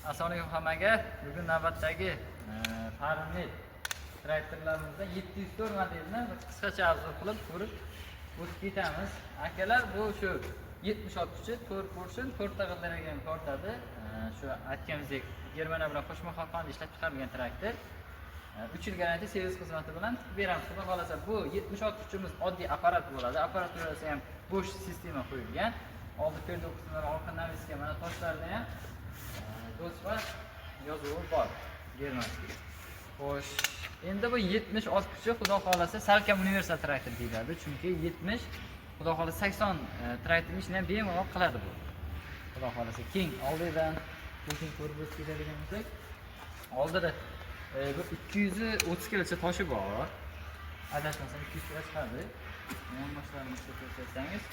Assalomu alaykum hammaga. Bugun navbatdagi farmli traktorlarimizdan 704 modelni qisqacha obzor qilib ko'rib o'tib ketamiz. Akalar, bu shu 76 4 portion 4 ta g'ildirakdan tortadi. Shu aytganimizdek Germaniya bilan qo'shma xalqonda ishlab chiqarilgan traktor. 3 yil garantiya servis xizmati bilan beramiz. Xudo xolasa bu 76 oddiy apparat bo'ladi. Apparaturasi ham bo'sh sistema qo'yilgan. Oldi perda qismlari, orqa naviska, mana toshlarda ham do'stlar yozuvi bor germanskiy. Xo'sh, endi bu 76 xudo xolasa salkam universal traktor deyiladi. Chunki 70 xudo xolasa 80 traktorning ishini ham bemalol qiladi bu. Xudo xolasa keng oldidan buning ko'rib o'tib ketadigan bo'lsak, oldida bu 230 kilocha toshi bor. Adashmasam 200 kilo chiqadi. Yonboshlarni ko'rsatsangiz.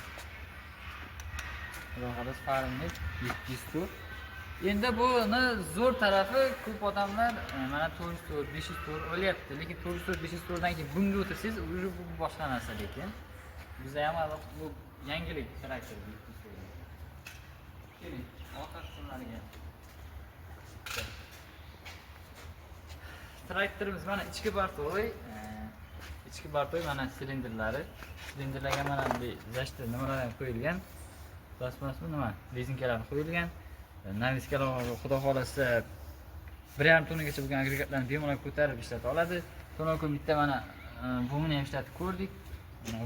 Xudo xolasa farmli 704. Endi buni zo'r tarafi ko'p odamlar mana 404, 504 o'lyapti, lekin 404, 504 dan keyin bunga o'tirsangiz, bu boshqa narsa lekin. Bizda ham bu yangilik traktor bu. Keling, orqa qismlariga. Traktorimiz mana ichki bartoy mana silindrlari. Silindrlarga mana bunday zashti nimalar ham qo'yilgan. Plasmasmi nima? Rezinkalar qo'yilgan. Naviskalar xudo xolasa 1,5 tonagacha bo'lgan agregatlarni bemalol ko'tarib ishlata oladi. To'g'ri bitta mana bo'mni ham ishlatib ko'rdik. Mana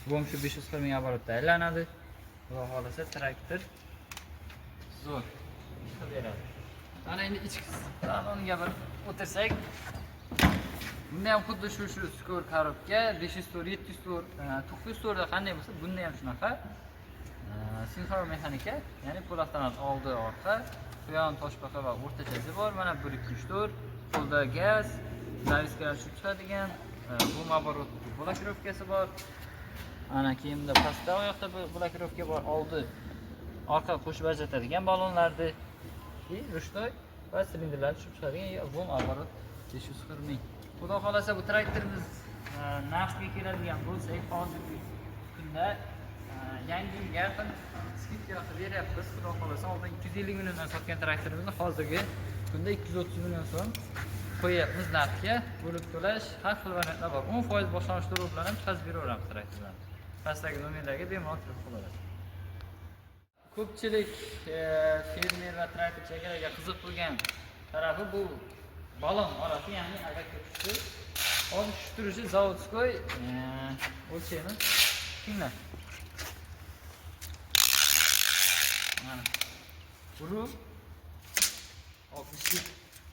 bo'm shu 540 ming оборотda aylanadi. Xudo xolasa traktor zo'r ish qilib beradi. Mana endi ichki saloniga bir o'tirsak, bunda ham xuddi shu skor korobka 504, 704, 904 da qanday bo'lsa, bunda ham shunaqa. Sinxron mexanika, ya'ni pul avtomat oldi, orqa, quyon, toshbaqa va o'rtachasi bor. Mana 1-2-3-4, qo'lda gaz, naviskalar tushib chiqadigan, bu оборот blokirovkasi bor. Ana kiyimda pastda oyoqda blokirovka bor, oldi, orqa qo'shib ajratadigan balonlarni, rushtoy va silindrlar tushib chiqadigan, bu оборот 540 ming. Xudo xolasa bu traktorimiz narxga keladigan bo'lsak, hozirgi kunda yangi yaqin skidka qilib beryapmiz. Xudo xolasa oldin 250 milliondan sotgan traktorimizni hozirgi kunda 230 million so'm qo'yapmiz narxga. Bo'lib to'lash har xil variantlar bor. 10% boshlanish to'lovi bilan ham chiqazib beraveramiz traktorlarni. Pastdagi nomerlarga bemalol kirib qolasiz. Ko'pchilik fermer va traktorchilarga qiziq bo'lgan tarafi bu balon orasi, ya'ni agakka tushdi. Hozir tushtirishi zavodskoy o'lchaymiz. Tinglar. Mana. Buru 60,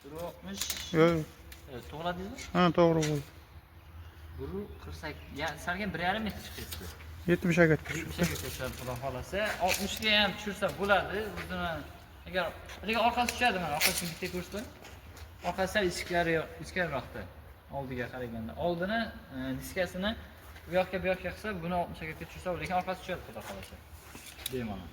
buru 60. Yo'q. To'g'riladingizmi? Ha, to'g'ri bo'ldi. Buru 48, ya salgan 1,5 metr chiqdi. 70 ga. 70 ga ko'tarib xudo xolasa 60 ga ham tushirsa bo'ladi. O'zini agar lekin orqasi tushadi, mana orqasini bitta ko'rsating. Orqasi ichkariroqda. Oldiga qaraganda. Oldini diskasini bu yoqqa qilsa, buni 60 ga tushirsa, lekin orqasi tushadi xudo xolasa. Bemalol.